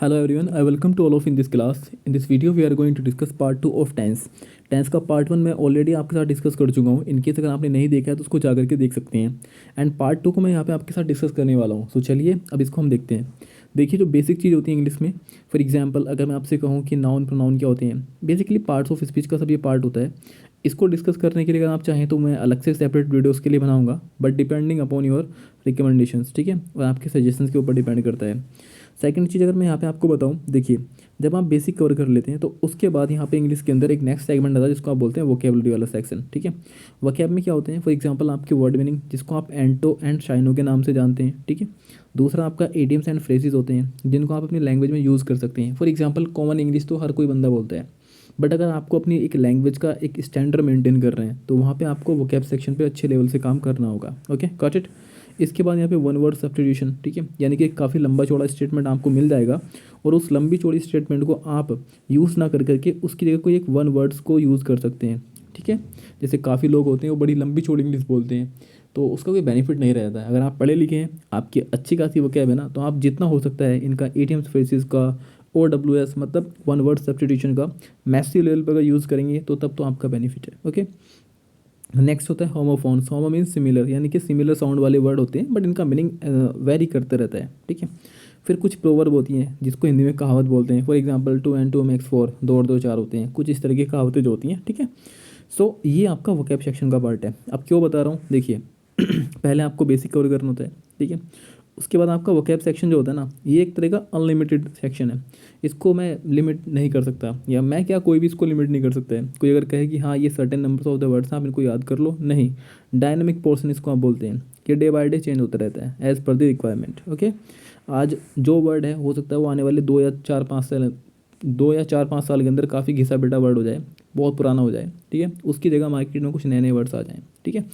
Hello everyone, I welcome to all of in this class. In this video we are going to discuss part 2 of tense. Tense का part 1 मैं already आपके साथ discuss कर चुका हूँ. In case अगर आपने नहीं देखा है तो उसको जा करके देख सकते हैं. एंड पार्ट 2 को मैं यहाँ पे आपके साथ डिस्कस करने वाला हूँ. सो चलिए अब इसको हम देखते हैं. देखिए जो बेसिक चीज़ होती है इंग्लिश में, फॉर एग्जांपल अगर मैं आपसे कहूँ कि नाउन प्रोनाउन क्या होते हैं, बेसिकली पार्ट्स ऑफ स्पीच का सब ये पार्ट होता है. इसको डिस्कस करने के लिए अगर आप चाहें तो मैं अलग से सेपरेट वीडियोस के लिए बनाऊंगा, but depending upon your recommendations, ठीक है, और आपके सजेशंस के ऊपर डिपेंड करता है. सेकंड चीज़ अगर मैं यहाँ पे आपको बताऊँ, देखिए जब आप बेसिक कवर कर लेते हैं तो उसके बाद यहाँ पे इंग्लिश के अंदर एक नेक्स्ट सेगमेंट आता है जिसको आप बोलते हैं वोकेबलरी वाला सेक्शन, ठीक है. वोकैब में क्या होते हैं, फॉर एग्जांपल आपके वर्ड मीनिंग जिसको आप एंटो एंड शाइनो के नाम से जानते हैं, ठीक है. दूसरा आपका एडियम्स एंड फ्रेजेस होते हैं जिनको आप अपनी लैंग्वेज में यूज़ कर सकते हैं. फॉर एग्जाम्पल कॉमन इंग्लिश तो हर कोई बंदा बोलता है, बट अगर आपको अपनी एक लैंग्वेज का एक स्टैंडर्ड मेंटेन कर रहे हैं तो वहाँ पे आपको वोकैब सेक्शन पे अच्छे लेवल से काम करना होगा. Okay, got it. इसके बाद यहाँ पे वन वर्ड सब्स्टिट्यूशन, ठीक है, यानी कि काफ़ी लंबा चौड़ा स्टेटमेंट आपको मिल जाएगा और उस लंबी चौड़ी स्टेटमेंट को आप यूज़ ना कर करके उसकी जगह कोई एक वन वर्ड्स को यूज़ कर सकते हैं, ठीक है. जैसे काफ़ी लोग होते हैं वो बड़ी लंबी चौड़ी इंग्लिश बोलते हैं तो उसका कोई बेनिफिट नहीं रहता है. अगर आप पढ़े लिखे हैं, आपकी अच्छी खासी वोकैब है ना, तो आप जितना हो सकता है इनका एटीएम्स फ्रेजेस का OWS मतलब वन वर्ड सब्स्टिट्यूशन का मैसिव लेवल पर अगर यूज़ करेंगे तो तब तो आपका बेनिफिट है. ओके, नेक्स्ट होता है होमोफोन्स. होमो मीन्स सिमिलर, यानी कि सिमिलर साउंड वाले वर्ड होते हैं बट इनका मीनिंग वेरी करते रहता है, ठीक है. फिर कुछ प्रोवर्ब होती हैं जिसको हिंदी में कहावत बोलते हैं. फॉर एग्जांपल 2 and 2 makes 4, 2 और 2 4 होते हैं. कुछ इस तरह की कहावतें जो होती हैं, ठीक है. सो ये आपका वोकैब सेक्शन का पार्ट है. अब क्यों बता रहा हूँ, देखिए पहले आपको बेसिक कवर करना होता है, ठीक है. उसके बाद आपका वोकैब सेक्शन जो होता है ना, ये एक तरह का अनलिमिटेड सेक्शन है. इसको मैं लिमिट नहीं कर सकता, या मैं क्या, कोई भी इसको लिमिट नहीं कर सकता है. कोई अगर कहे कि हाँ ये certain numbers of the words आप इनको याद कर लो, नहीं. डायनामिक पोर्शन इसको आप बोलते हैं कि डे बाय डे चेंज होता रहता है as per the requirement. Okay, आज जो वर्ड है हो सकता है वो आने वाले 2 या 4 5 साल के अंदर काफ़ी घिसा पिटा वर्ड हो जाए, बहुत पुराना हो जाए, ठीक है. उसकी जगह मार्केट में कुछ नए नए वर्ड्स आ जाएँ, ठीक है.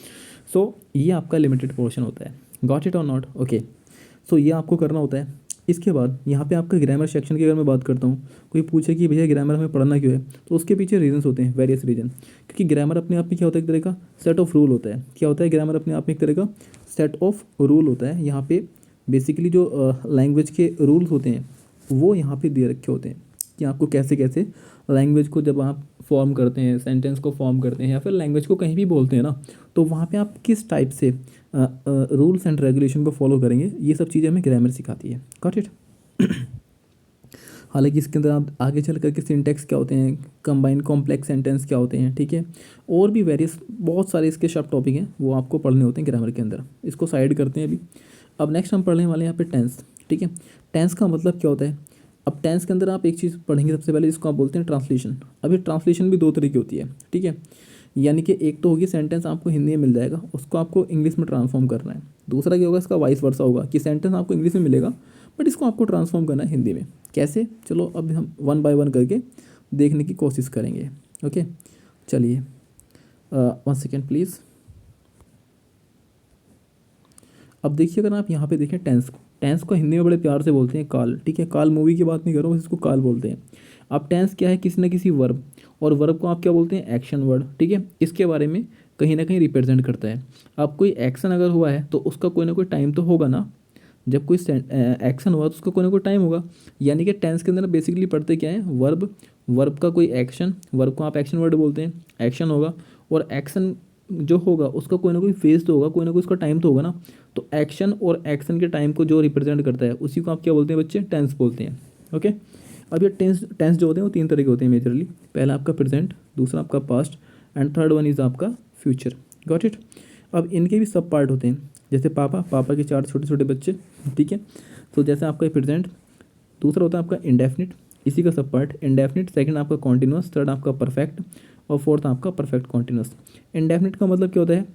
सो ये आपका लिमिटेड पोर्शन होता है. गॉट इट और नॉट? ओके, सो ये आपको करना होता है. इसके बाद यहाँ पे आपका ग्रामर सेक्शन की अगर मैं बात करता हूँ, कोई पूछे कि भैया ग्रामर हमें पढ़ना क्यों है, तो उसके पीछे रीजंस होते हैं, वेरियस रीजन. क्योंकि ग्रामर अपने आप में क्या होता है, एक तरह का सेट ऑफ रूल होता है. क्या होता है ग्रामर अपने आप में, एक तरह का सेट ऑफ रूल होता है. यहाँ पे बेसिकली जो लैंग्वेज के रूल्स होते हैं वो यहाँ पे दे रखे होते हैं कि आपको कैसे कैसे लैंग्वेज को जब आप फॉर्म करते हैं, सेंटेंस को फॉर्म करते हैं या फिर लैंग्वेज को कहीं भी बोलते हैं ना, तो वहाँ पे आप किस टाइप से रूल्स एंड रेगुलेशन को फॉलो करेंगे, ये सब चीज़ें हमें ग्रामर सिखाती है. Got it. हालांकि इसके अंदर आप आगे चल करके सिंटेक्स क्या होते हैं, कंबाइंड कॉम्प्लेक्स सेंटेंस क्या होते हैं, ठीक है, और भी वेरियस बहुत सारे इसके सब टॉपिक हैं वो आपको पढ़ने होते हैं ग्रामर के अंदर. इसको साइड करते हैं अभी. अब नेक्स्ट हम पढ़ने वाले हैं यहाँ पे टेंस, ठीक है. टेंस का मतलब क्या होता है. अब टेंस के अंदर आप एक चीज़ पढ़ेंगे सबसे पहले जिसको आप बोलते हैं ट्रांसलेशन. अब ये ट्रांसलेशन भी दो तरह की होती है, ठीक है. यानी कि एक तो होगी सेंटेंस आपको हिंदी में मिल जाएगा, उसको आपको इंग्लिश में ट्रांसफॉर्म करना है. दूसरा क्या होगा, इसका वाइस वर्सा होगा कि सेंटेंस आपको इंग्लिश में मिलेगा बट इसको आपको ट्रांसफॉर्म करना है हिंदी में. कैसे, चलो अब हम वन बाय वन करके देखने की कोशिश करेंगे. ओके, चलिए 1 सेकेंड प्लीज़. अब देखिए अगर आप यहाँ पे देखें टेंस को, टेंस को हिंदी में बड़े प्यार से बोलते हैं काल, ठीक है. काल मूवी की बात नहीं कर रहा हूँ, इसको काल बोलते हैं. अब टेंस क्या है, किसी न किसी वर्ब, और वर्ब को आप क्या बोलते हैं, एक्शन वर्ड, ठीक है. इसके बारे में कहीं ना कहीं रिप्रेजेंट करता है. अब कोई एक्शन अगर हुआ है तो उसका कोई ना कोई टाइम तो होगा ना. जब कोई एक्शन हुआ तो उसका कोई ना कोई टाइम होगा. यानी कि टेंस के अंदर बेसिकली पढ़ते क्या है, वर्ब, वर्ब का कोई एक्शन, वर्ब को आप एक्शन वर्ड बोलते हैं, एक्शन होगा, और एक्शन जो होगा उसका कोई ना कोई फेज तो होगा, कोई ना कोई उसका टाइम तो होगा ना. तो एक्शन और एक्शन के टाइम को जो रिप्रेजेंट करता है उसी को आप क्या बोलते हैं बच्चे, टेंस बोलते हैं. ओके, अब ये टेंस टेंस जो होते हैं वो 3 तरह के होते हैं मेजरली. पहला आपका प्रेजेंट, दूसरा आपका past, and third one is आपका फ्यूचर. Got it. अब इनके भी सब पार्ट होते हैं, जैसे पापा, पापा के 4 छोटे छोटे बच्चे, ठीक है. तो जैसे आपका प्रेजेंट, दूसरा होता है आपका इंडेफिनिट, इसी का सब पार्ट इंडेफिनिट. सेकंड आपका कॉन्टिन्यूस, थर्ड आपका परफेक्ट, और फोर्थ आपका परफेक्ट कॉन्टिन्यूस. इंडेफिनिट का मतलब क्या होता है,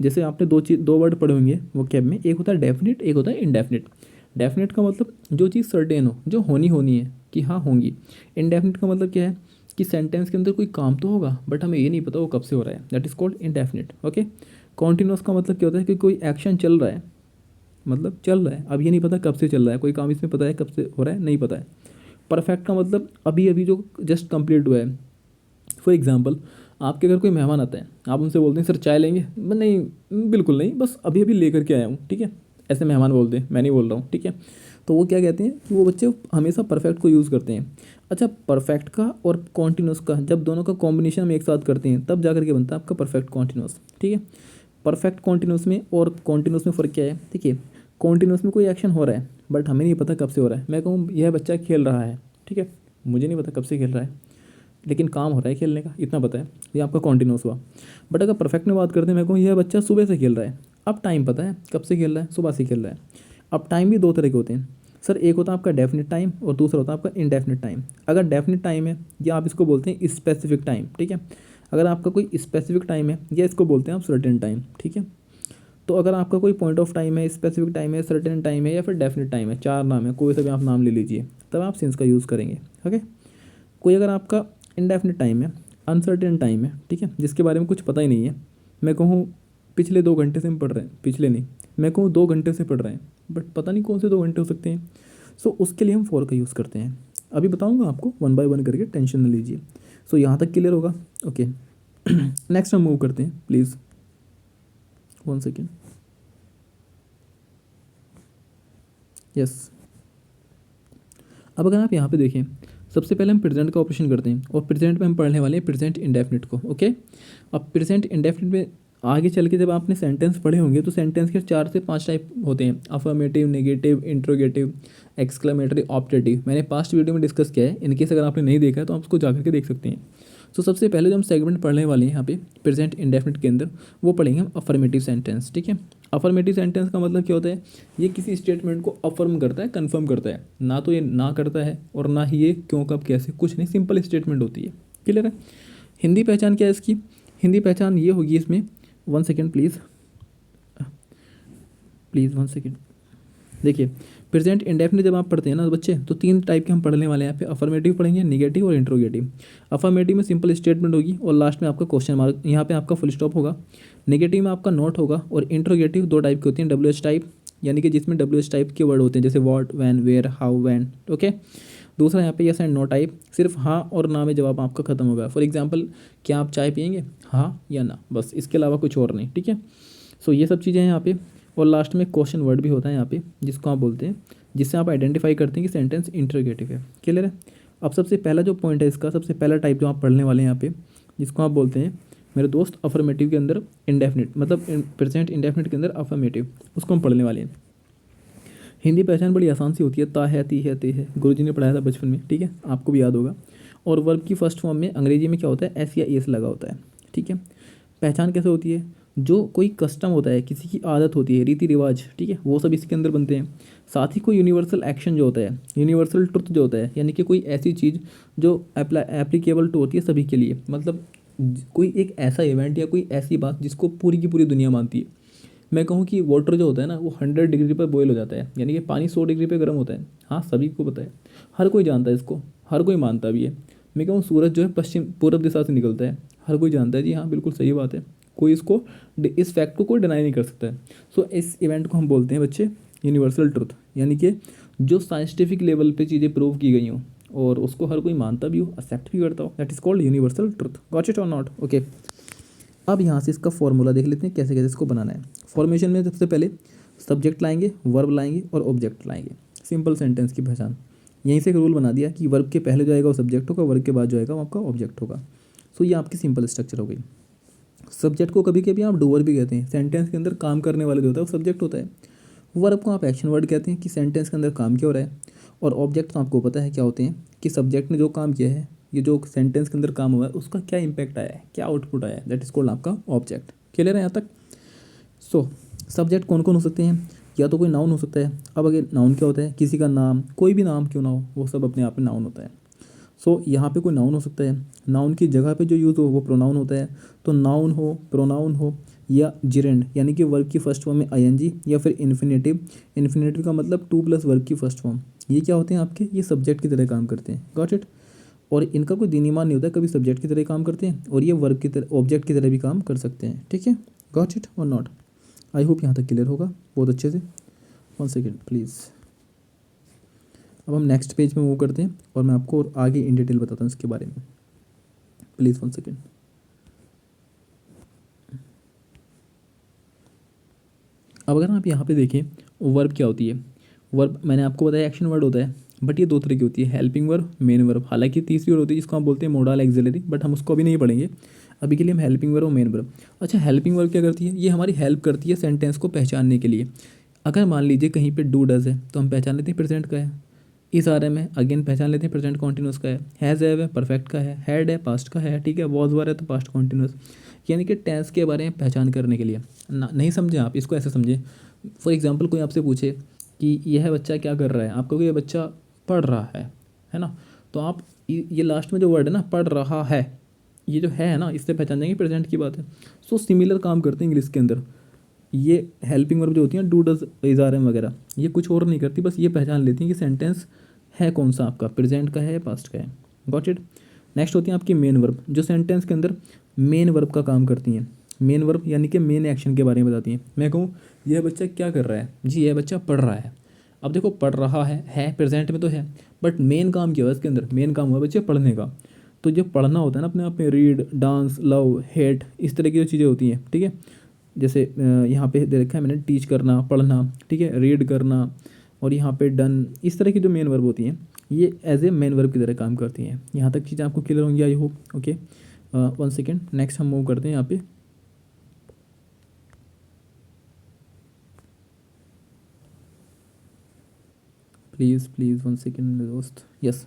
जैसे आपने दो वर्ड पढ़े होंगे वो कैब में, एक होता है डेफिनिट, एक होता है इंडेफिनिट. डेफिनिट का मतलब जो चीज़ सर्टेन हो, जो होनी होनी है कि हाँ होंगी. इंडेफिनिट का मतलब क्या है कि सेंटेंस के अंदर कोई काम तो होगा बट हमें ये नहीं पता वो कब से हो रहा है, that is called indefinite. Okay, continuous का मतलब क्या होता है कि कोई एक्शन चल रहा है, मतलब चल रहा है, अब ये नहीं पता कब से चल रहा है, कोई काम इसमें पता है कब से हो रहा है, नहीं पता है. परफेक्ट का मतलब अभी अभी जो जस्ट कंप्लीट हुआ है. फॉर एग्जाम्पल आपके घर कोई मेहमान आता है, आप उनसे बोलते हैं सर चाय लेंगे, नहीं बिल्कुल नहीं, बस अभी अभी लेकर के आया हूँ, ठीक है. ऐसे मेहमान बोलते हैं, मैं नहीं बोल रहा हूँ, ठीक है। तो वो क्या कहते हैं कि वो बच्चे हमेशा परफेक्ट को यूज़ करते हैं। अच्छा, परफेक्ट का और कॉन्टिन्यूस का जब दोनों का कॉम्बिनेशन हम एक साथ करते हैं तब जा करके बनता है आपका परफेक्ट कॉन्टिन्यूस, ठीक है। परफेक्ट कॉन्टिन्यूस में और कॉन्टिन्यूस में फ़र्क क्या है, देखिए कॉन्टिन्यूस में कोई एक्शन हो रहा है बट हमें नहीं पता कब से हो रहा है। मैं कहूँ यह बच्चा खेल रहा है, ठीक है, मुझे नहीं पता कब से खेल रहा है, लेकिन काम हो रहा है खेलने का, इतना पता है, ये आपका कॉन्टिन्यूस हुआ। बट अगर परफेक्ट में बात करते हैं, मैं कहूँ यह बच्चा सुबह से खेल रहा है, अब टाइम पता है कब से खेल रहा है, सुबह से खेल रहा है। अब टाइम भी दो तरह के होते हैं सर, एक होता है आपका डेफिनेट टाइम और दूसरा होता है आपका इनडेफिनेट टाइम। अगर डेफिनेट टाइम है या आप इसको बोलते हैं स्पेसिफिक टाइम, ठीक है। अगर आपका कोई स्पेसिफिक टाइम है या इसको बोलते हैं आप सर्टेन टाइम, ठीक है। तो अगर आपका कोई पॉइंट ऑफ टाइम है, स्पेसिफिक टाइम है, सर्टेन टाइम है या फिर डेफिनेट टाइम है, चार नाम है, कोई सा भी आप नाम ले लीजिए, तब आप सिंस का यूज़ करेंगे, ओके। कोई अगर आपका इनडेफिनेट टाइम है, अनसर्टेन टाइम है, ठीक है, जिसके बारे में कुछ पता ही नहीं है, मैं कहूँ पिछले 2 घंटे से हम पढ़ रहे हैं, पिछले नहीं, मैं कहूँ 2 घंटे से पढ़ रहे हैं बट पता नहीं कौन से 2 घंटे हो सकते हैं। सो उसके लिए हम फॉर का यूज़ करते हैं। अभी बताऊँगा आपको वन बाय वन करके, टेंशन न लीजिए। सो यहाँ तक क्लियर होगा, ओके। नेक्स्ट हम मूव करते हैं, प्लीज़ 1 सेकेंड, यस। अब अगर आप यहाँ पे देखें, सबसे पहले हम प्रेजेंट का ऑपरेशन करते हैं और प्रेजेंट में हम पढ़ने वाले हैं प्रेजेंट इंडेफिनिट को, ओके। अब प्रेजेंट इंडेफिनिट में आगे चल के जब आपने सेंटेंस पढ़े होंगे तो सेंटेंस के 4 से 5 टाइप होते हैं, affirmative, negative, interrogative, exclamatory, optative. मैंने पास्ट वीडियो में डिस्कस किया है, इनकेस अगर आपने नहीं देखा है तो आप उसको जाकर के देख सकते हैं। तो सबसे पहले जो हम सेगमेंट पढ़ने वाले हैं यहाँ पे प्रेजेंट इंडेफिनिट के अंदर, वो पढ़ेंगे हम अफर्मेटिव सेंटेंस, ठीक है। अफर्मेटिव सेंटेंस का मतलब क्या होता है, ये किसी स्टेटमेंट को अफर्म करता है, कंफर्म करता है, ना तो ये ना करता है और ना ही ये क्यों कब कैसे, कुछ नहीं, सिंपल स्टेटमेंट होती है, क्लियर है। हिंदी पहचान क्या है इसकी, हिंदी पहचान ये होगी इसमें, 1 सेकेंड प्लीज़, प्लीज़ 1 सेकेंड। देखिए प्रेजेंट इंडेफिनिट जब आप पढ़ते हैं ना बच्चे, तो 3 टाइप के हम पढ़ने वाले हैं यहाँ पे, अफर्मेटिव पढ़ेंगे, नेगेटिव और इंट्रोगेटिव। अफर्मेटिव में सिंपल स्टेटमेंट होगी और लास्ट में आपका क्वेश्चन मार्क, यहाँ पे आपका फुल स्टॉप होगा। नेगेटिव में आपका नोट होगा और इंट्रोगेटिव 2 टाइप की होती हैं, WH टाइप, यानी कि जिसमें WH टाइप के वर्ड होते हैं, जैसे what, when, where, how, when, okay. दूसरा यहाँ पे यस एंड नो टाइप, सिर्फ हाँ और ना में जवाब आपका खत्म होगा। फॉर एग्जाम्पल, क्या आप चाय पियेंगे, हाँ या ना, बस, इसके अलावा कुछ और नहीं, ठीक है। सो ये सब चीज़ें हैं यहाँ पे। और लास्ट में क्वेश्चन वर्ड भी होता है यहाँ पे, जिसको आप बोलते हैं, जिससे आप आइडेंटिफाई करते हैं कि सेंटेंस इंट्रोगेटिव है, क्लियर है। अब सबसे पहला जो पॉइंट है इसका, सबसे पहला टाइप जो आप पढ़ने वाले हैं यहाँ पे, जिसको आप बोलते हैं मेरे दोस्त अफर्मेटिव के अंदर इंडेफिनिट, मतलब प्रेजेंट इंडेफिनिट के अंदर अफर्मेटिव, उसको हम पढ़ने वाले हैं। हिंदी पहचान बड़ी आसान सी होती है, ता है, ती है, ते है, गुरुजी ने पढ़ाया था बचपन में, ठीक है, आपको भी याद होगा। और वर्ब की फर्स्ट फॉर्म में अंग्रेजी में क्या होता है, एस या एस लगा होता है, ठीक है। पहचान कैसे होती है, जो कोई कस्टम होता है, किसी की आदत होती है, रीति रिवाज, ठीक है, वो सब इसके अंदर बनते हैं। साथ ही कोई यूनिवर्सल एक्शन जो होता है, यूनिवर्सल ट्रुथ जो होता है, यानी कि कोई ऐसी चीज़ जो एप्लीकेबल टू होती है सभी के लिए, मतलब कोई एक ऐसा इवेंट या कोई ऐसी बात जिसको पूरी की पूरी दुनिया मानती है। मैं कहूँ कि वाटर जो होता है ना, वो 100 डिग्री पर बॉयल हो जाता है, यानी कि पानी 100 डिग्री पर गर्म होता है, हाँ सभी को पता है, हर कोई जानता है इसको, हर कोई मानता भी है। मैं कहूँ सूरज जो है पश्चिम पूर्व दिशा से निकलता है, हर कोई जानता है, जी हाँ बिल्कुल सही बात है, कोई इसको, इस फैक्ट को कोई डिनाई नहीं कर सकता है। सो इस इवेंट को हम बोलते हैं बच्चे यूनिवर्सल ट्रुथ, यानी कि जो साइंटिफिक लेवल पे चीज़ें प्रूव की गई हों और उसको हर कोई मानता भी हो, एक्सेप्ट भी करता हो, that is called universal truth. Got it और नॉट, ओके। अब यहाँ से इसका फॉर्मूला देख लेते हैं कैसे कैसे इसको बनाना है। फॉर्मेशन में सबसे पहले सब्जेक्ट लाएंगे, वर्ब लाएंगे और ऑब्जेक्ट लाएंगे, सिंपल सेंटेंस की पहचान। यहीं से एक रूल बना दिया कि वर्ब के पहले जो आएगा वो सब्जेक्ट होगा, वर्ब के बाद जो आएगा वो आपका ऑब्जेक्ट होगा। सो ये आपकी सिंपल स्ट्रक्चर हो गई। सब्जेक्ट को कभी कभी आप डूअर भी कहते हैं, सेंटेंस के अंदर काम करने वाला जो होता है वो सब्जेक्ट होता है। वर्ब को आप एक्शन वर्ड कहते हैं कि सेंटेंस के अंदर काम क्या हो रहा है। और ऑब्जेक्ट तो आपको पता है क्या होते हैं, कि सब्जेक्ट ने जो काम किया है, ये जो सेंटेंस के अंदर काम हुआ है उसका क्या इंपैक्ट आया है, क्या आउटपुट आया है, दैट इज कॉल्ड आपका ऑब्जेक्ट। क्लियर है यहाँ तक। सो सब्जेक्ट कौन कौन हो सकते हैं, या तो कोई नाउन हो सकता है। अब अगर नाउन क्या होता है, किसी का नाम, कोई भी नाम क्यों ना हो, वो सब अपने आप में नाउन होता है। सो यहाँ पे कोई नाउन हो सकता है, नाउन की जगह पे जो यूज़ हो वो प्रोनाउन होता है। तो नाउन हो, प्रोनाउन हो, या जिरेंड, यानी कि वर्ब की फर्स्ट फॉर्म में आईएनजी, या फिर इन्फिनेटिव। इन्फिनेटिव का मतलब टू प्लस वर्ब की फर्स्ट फॉर्म, ये क्या होते हैं आपके, ये सब्जेक्ट की तरह काम करते हैं। Got it. और इनका कोई दीनीमान नहीं होता, कभी सब्जेक्ट की तरह काम करते हैं और ये वर्ब की तरह, ऑब्जेक्ट की तरह भी काम कर सकते हैं, ठीक है। गॉट इट और नॉट। आई होप यहाँ तक क्लियर होगा बहुत अच्छे से। 1 सेकेंड प्लीज़। अब हम नेक्स्ट पेज में मूव करते हैं और मैं आपको और आगे इन डिटेल बताता हूँ इसके बारे में। Please 1 second. अब अगर आप यहाँ पे देखें वर्ब क्या होती है, वर्ब मैंने आपको बताया एक्शन वर्ड होता है, बट ये दो तरह की होती है, हेल्पिंग वर्ब, मेन वर्ब। हालांकि तीसरी वर्ड होती है जिसको हम बोलते हैं मोडाल एक्सिलरी, बट हम उसको अभी नहीं पढ़ेंगे, अभी के लिए हम हेल्पिंग वर्ब और मेन वर्ब। अच्छा, हेल्पिंग वर्ब क्या करती है, ये हमारी हेल्प करती है सेंटेंस को पहचानने के लिए। अगर मान लीजिए कहीं पे डू डज है तो हम पहचान लेते हैं प्रेजेंट का है, इस आर में अगेन पहचान लेते हैं प्रेजेंट कॉन्टिन्यूस का है, हैज़ है परफेक्ट का है, हैड है पास्ट का है, ठीक है, वॉज वर है तो पास्ट कॉन्टिन्यूस। यानी कि टेंस के बारे में पहचान करने के लिए नहीं समझे आप इसको ऐसे समझे। फॉर एग्जांपल कोई आपसे पूछे कि यह बच्चा क्या कर रहा है, आप कहोगे ये बच्चा पढ़ रहा है ना, तो आप ये लास्ट में जो वर्ड है ना पढ़ रहा है, ये जो है ना इससे पहचान जाएंगे प्रेजेंट की बात है। सो सिमिलर काम करते हैं इंग्लिश के अंदर। ये हेल्पिंग वर्ब जो होती हैं do does is are am वगैरह, ये कुछ और नहीं करती, बस ये पहचान लेती हैं कि सेंटेंस है कौन सा आपका, प्रेजेंट का है पास्ट का है। Got it. नेक्स्ट होती हैं आपकी मेन वर्ब, जो सेंटेंस के अंदर मेन वर्ब का काम करती हैं। मेन वर्ब यानी कि मेन एक्शन के बारे में बताती हैं। मैं कहूँ यह बच्चा क्या कर रहा है, जी यह बच्चा पढ़ रहा है। अब देखो पढ़ रहा है प्रेजेंट में तो है, बट मेन काम क्या हुआ इसके अंदर, मेन काम हुआ बच्चे पढ़ने का। तो जो पढ़ना होता है ना अपने आप में, रीड, डांस, लव, हेट, इस तरह की जो चीज़ें होती हैं, ठीक है, जैसे यहाँ पे दे रखा है मैंने टीच करना, पढ़ना, ठीक है, रीड करना, और यहाँ पे डन, इस तरह की जो मेन वर्ब होती हैं ये एज ए मेन वर्ब की तरह काम करती हैं। यहाँ तक चीज़ें आपको क्लियर होंगी I hope. Okay, 1 second, next हम मूव करते हैं यहाँ पे। प्लीज़ प्लीज़ 1 सेकेंड मेरे दोस्त। यस,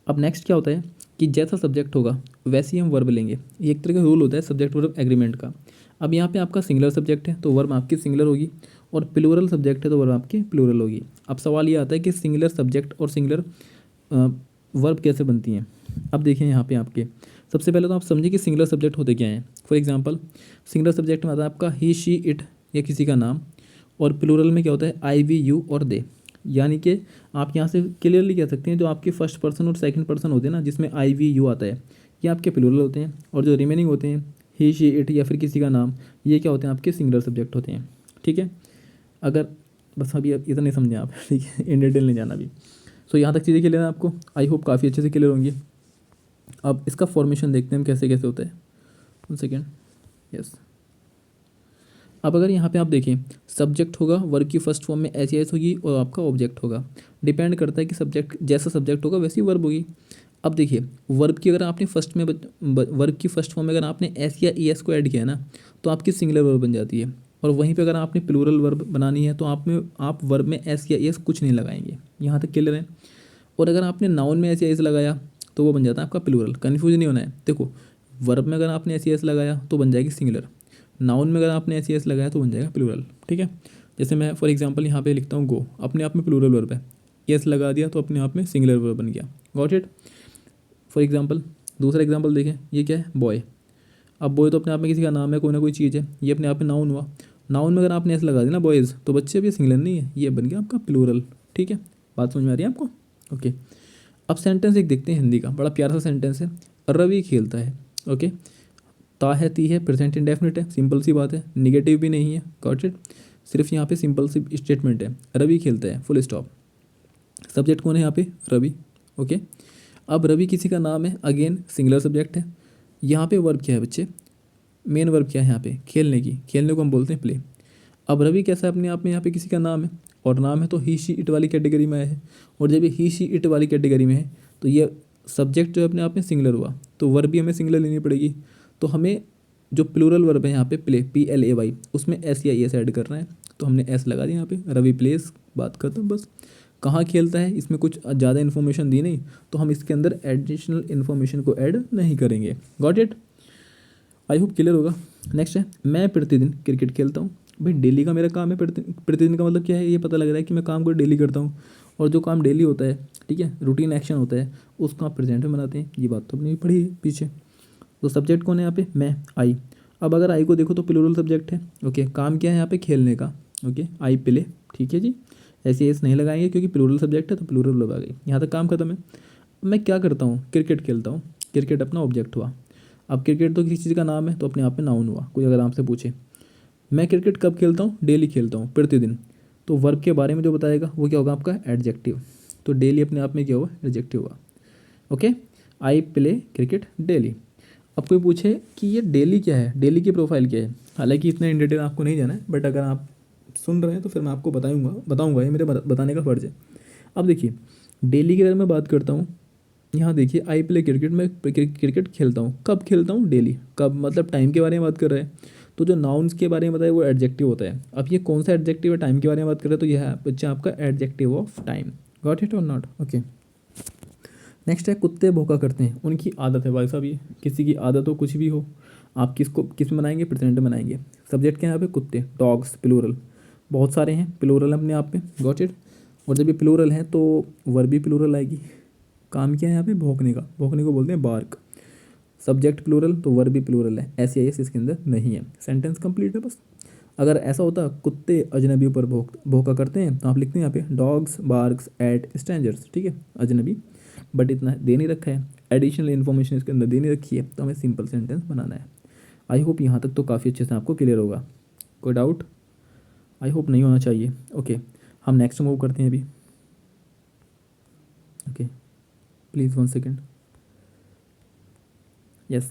अब नेक्स्ट क्या होता है कि जैसा सब्जेक्ट होगा वैसे ही हम वर्ब लेंगे। ये एक तरह का रूल होता है सब्जेक्ट वर्ब एग्रीमेंट का। अब यहाँ पे आपका सिंगुलर सब्जेक्ट है तो वर्ब आपकी सिंगुलर होगी, और प्लूरल सब्जेक्ट है तो वर्ब आपकी प्लूरल होगी। अब सवाल ये आता है कि सिंगुलर सब्जेक्ट और सिंगुलर वर्ब कैसे बनती हैं। अब देखिए यहाँ पे आपके सबसे पहले तो आप समझिए कि सिंगुलर सब्जेक्ट होते क्या हैं। फॉर एग्जांपल सिंगुलर सब्जेक्ट में आता है आपका ही, शी, इट या किसी का नाम, और प्लूरल में क्या होता है आई, वी, यू और दे। यानी कि आप यहाँ से क्लियरली कह सकते हैं जो आपके फर्स्ट पर्सन और सेकंड पर्सन होते हैं ना, जिसमें आई, वी, यू आता है, ये आपके प्लूरल होते हैं, और जो रिमेनिंग होते हैं ही, शी, इट या फिर किसी का नाम, ये क्या होते हैं आपके सिंगुलर सब्जेक्ट होते हैं। ठीक है, अगर बस अभी इतना नहीं समझे आप, ठीक है, इन डिटेल नहीं जाना अभी। सो यहाँ तक चीज़ें क्लियर है आपको, आई होप काफ़ी अच्छे से क्लियर होंगी। अब इसका फॉर्मेशन देखते हैं हम कैसे कैसे होता है। 1 सेकेंड। यस, अब अगर यहाँ पे आप देखें सब्जेक्ट होगा, वर्ब की फर्स्ट फॉर्म में एच एस होगी, और आपका ऑब्जेक्ट होगा। डिपेंड करता है कि सब्जेक्ट जैसा सब्जेक्ट होगा वैसी वर्ब होगी। अब देखिए वर्ब की अगर आपने फर्स्ट में वर्ब की फर्स्ट फॉर्म में अगर आपने एस या ई एस को ऐड किया है ना, तो आपकी सिंगुलर वर्ब बन जाती है। और वहीं पे अगर आपने प्लूरल वर्ब बनानी है तो आप वर्ब में एस या ई एस कुछ नहीं लगाएंगे। यहाँ तक क्लियर है। और अगर आपने नाउन में एस या एस लगाया तो वो बन जाता है आपका प्लूरल। कन्फ्यूज नहीं होना है। देखो वर्ब में अगर आपने एस या एस लगाया तो बन जाएगी सिंगुलर, नाउन में अगर आपने एस एस लगाया तो बन जाएगा प्लूरल। ठीक है, जैसे मैं फॉर एग्जांपल यहाँ पे लिखता हूँ गो, अपने आप में प्लूरल वर्ब है, एस लगा दिया तो अपने आप में सिंगुलर वर्ब बन गया। Got it. फॉर एग्जांपल दूसरा एग्जांपल देखें, ये क्या है, बॉय। अब बॉय तो अपने आप में किसी का नाम है, कोई ना कोई चीज़ है, ये अपने आप में नाउन हुआ। नाउन में अगर आपने एस लगा दिया ना बॉयज़, तो बच्चे भी सिंगुलर नहीं है, ये बन गया आपका प्लूरल। ठीक है, बात समझ में आ रही है आपको। ओके, अब सेंटेंस एक देखते हैं हिंदी का, बड़ा प्यारा सा सेंटेंस है, रवि खेलता है। ओके, ता है, ती है, प्रेजेंट इंडेफिनिट है, सिंपल सी बात है, निगेटिव भी नहीं है। Got it. सिर्फ यहाँ पे सिंपल सी स्टेटमेंट है, रवि खेलता है, फुल स्टॉप। सब्जेक्ट कौन है यहाँ पे, रवि। ओके, अब रवि किसी का नाम है, अगेन सिंगुलर सब्जेक्ट है। यहाँ पे वर्ब क्या है बच्चे, मेन वर्ब क्या है यहाँ पे, खेलने की, खेलने को हम बोलते हैं प्ले। अब रवि कैसा है अपने आप में, यहाँ पे किसी का नाम है, और नाम है तो ही, शी, इट वाली कैटेगरी में है। और जब ये ही, शी, इट वाली कैटेगरी में है तो ये सब्जेक्ट जो है अपने आप में सिंगुलर हुआ, तो वर्ब भी हमें सिंगुलर लेनी पड़ेगी। तो हमें जो प्लूरल वर्ब है यहाँ पे प्ले, PLAY, उसमें एस या एस ऐड करना है, तो हमने एस लगा दिया यहाँ पे, रवि प्लेस, बात खत्म बस। कहाँ खेलता है इसमें कुछ ज़्यादा इन्फॉर्मेशन दी नहीं, तो हम इसके अंदर एडिशनल इन्फॉर्मेशन को ऐड नहीं करेंगे। Got it, I hope clear होगा। नेक्स्ट है, मैं प्रतिदिन क्रिकेट खेलता हूँ। भाई डेली का मेरा काम है, प्रतिदिन का मतलब क्या है, ये पता लग रहा है कि मैं काम को डेली करता हूँ, और जो काम डेली होता है, ठीक है, रूटीन एक्शन होता है, उसको आप प्रेजेंट में बनाते हैं। ये बात तो अपनी पढ़ी है पीछे। तो सब्जेक्ट कौन है यहाँ पे, मैं, आई। अब अगर आई को देखो तो प्लूरल सब्जेक्ट है। ओके, काम क्या है यहाँ पे, खेलने का। ओके, आई प्ले, ठीक है जी, ऐसे एस नहीं लगाएंगे क्योंकि प्लूरल सब्जेक्ट है तो प्लूरल वर्ब आ गई, यहाँ तक काम खत्म है। मैं क्या करता हूँ, क्रिकेट खेलता हूँ, क्रिकेट अपना ऑब्जेक्ट हुआ। अब क्रिकेट तो किसी चीज़ का नाम है तो अपने आप में नाउन हुआ। कोई अगर आपसे पूछे मैं क्रिकेट कब खेलता हूँ, डेली खेलता हूँ, प्रतिदिन, तो वर्ब के बारे में जो बताएगा वो क्या होगा आपका, एडजेक्टिव। तो डेली अपने आप में क्या हुआ, एडजेक्टिव हुआ। Okay, I play cricket daily. अब कोई पूछे कि ये डेली क्या है, डेली की प्रोफाइल क्या है, हालांकि इतना इन डिटेल आपको नहीं जाना है, बट अगर आप सुन रहे हैं तो फिर मैं आपको बताऊँगा, ये मेरे बताने का फ़र्ज़ है। अब देखिए डेली की अगर मैं बात करता हूँ, यहाँ देखिए आई प्ले क्रिकेट, मैं क्रिकेट खेलता हूँ। कब खेलता हूँ? डेली। कब मतलब टाइम के बारे में बात कर रहे हैं। तो जो नाउन्स के बारे में बताया वो एडजेक्टिव होता है। अब ये कौन सा एडजेक्टिव है? टाइम के बारे में बात कर रहे हैं तो यह है बच्चा आपका adjective of time. Got it और नॉट? ओके। नेक्स्ट है कुत्ते भौंका करते हैं, उनकी आदत है। भाई साहब ये किसी की आदत हो, कुछ भी हो, आप किस में बनाएंगे? प्रेजेंट में बनाएंगे। सब्जेक्ट क्या है यहाँ पे? कुत्ते, डॉग्स, प्लूरल। बहुत सारे हैं, प्लूरल अपने आप में। Got it? और जब ये प्लूरल है तो वर्ब भी प्लूरल आएगी। काम क्या है यहाँ पे? भौंकने का। भौंकने को बोलते हैं बार्क। सब्जेक्ट प्लूरल तो वर्ब भी प्लूरल है। ऐसी आई एस इसके अंदर नहीं है। सेंटेंस कंप्लीट है बस। अगर ऐसा होता कुत्ते अजनबियों पर भौंका करते हैं तो आप लिखते हैं यहाँ पे डॉग्स बार्क्स एट स्ट्रेंजर्स। ठीक है, अजनबी। बट इतना दे नहीं रखा है, एडिशनल इन्फॉर्मेशन इसके अंदर दे नहीं रखी है, तो हमें सिंपल सेंटेंस बनाना है। आई होप यहाँ तक तो काफ़ी अच्छे से आपको क्लियर होगा। कोई डाउट? आई होप नहीं होना चाहिए। ओके, हम नेक्स्ट मूव करते हैं अभी। Okay, please 1 second. यस,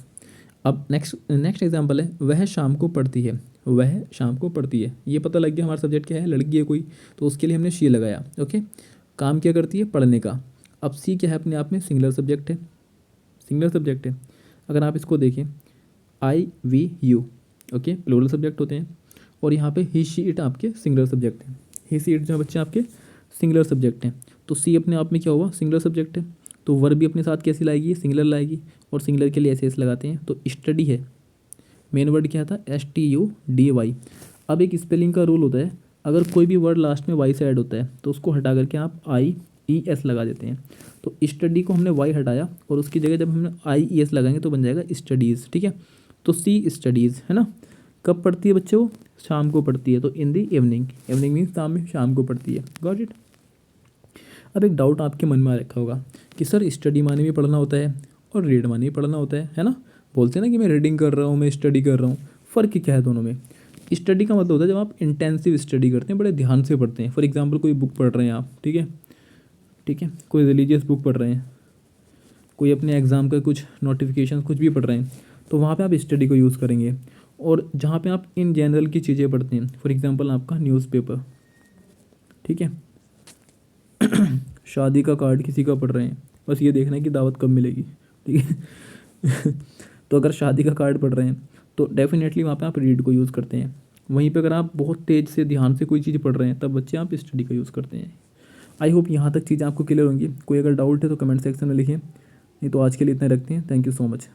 अब नेक्स्ट एग्जांपल है, वह शाम को पढ़ती है। वह शाम को पढ़ती है, ये पता लग गया हमारा सब्जेक्ट क्या है, लड़की है कोई, तो उसके लिए हमने शी लगाया। ओके, काम क्या करती है? पढ़ने का। अब सी क्या है? अपने आप में सिंगुलर सब्जेक्ट है। सिंगुलर सब्जेक्ट है। अगर आप इसको देखें, I we you, okay, plural subject होते हैं। और यहाँ पे ही शी इट आपके सिंगुलर सब्जेक्ट हैं। ही सी इट जो बच्चे आपके सिंगुलर सब्जेक्ट हैं। तो सी अपने आप में क्या हुआ? सिंगुलर सब्जेक्ट है। तो वर्ब भी अपने साथ कैसी लाएगी? सिंगुलर लाएगी। और सिंगुलर के लिए ऐसे ऐसे लगाते हैं। तो स्टडी है, मेन वर्ड क्या था? STUDY। अब एक स्पेलिंग का रूल होता है, अगर कोई भी वर्ड लास्ट में वाई से ऐड होता है तो उसको हटा करके आप IES लगा देते हैं। तो स्टडी को हमने वाई हटाया और उसकी जगह जब हमने IES लगाएंगे तो बन जाएगा स्टडीज़। ठीक है, तो सी स्टडीज़ है ना। कब पढ़ती है बच्चे? वो शाम को पढ़ती है, तो इन दी इवनिंग। इवनिंग मीन्स शाम में, शाम को पढ़ती है। Got it? अब एक डाउट आपके मन में आ रखा होगा कि सर स्टडी माने भी पढ़ना होता है और रीड माने भी पढ़ना होता है ना। बोलते हैं ना कि मैं रीडिंग कर रहा हूँ, मैं स्टडी कर रहा हूँ। फ़र्क क्या है दोनों में? स्टडी का मतलब होता है जब आप इंटेंसिव स्टडी करते हैं, बड़े ध्यान से पढ़ते हैं। फॉर एग्जांपल कोई बुक पढ़ रहे हैं आप, ठीक है, ठीक है, कोई रिलीजियस बुक पढ़ रहे हैं, कोई अपने एग्ज़ाम का कुछ नोटिफिकेशन कुछ भी पढ़ रहे हैं, तो वहाँ पे आप स्टडी को यूज़ करेंगे। और जहाँ पे आप इन जनरल की चीज़ें पढ़ते हैं, फॉर एग्जांपल आपका न्यूज़पेपर, ठीक है, शादी का कार्ड किसी का पढ़ रहे हैं, बस ये देखना है कि दावत कब मिलेगी, ठीक है। तो अगर शादी का कार्ड पढ़ रहे हैं तो डेफिनेटली वहाँ पे आप रीड को यूज़ करते हैं। वहीं पे अगर आप बहुत तेज़ से ध्यान से कोई चीज़ पढ़ रहे हैं तब बच्चे आप स्टडी का यूज़ करते हैं। आई होप यहाँ तक चीज़ें आपको क्लियर होंगी। कोई अगर डाउट है तो कमेंट सेक्शन में लिखें, नहीं तो आज के लिए इतना रखते हैं। Thank you so much.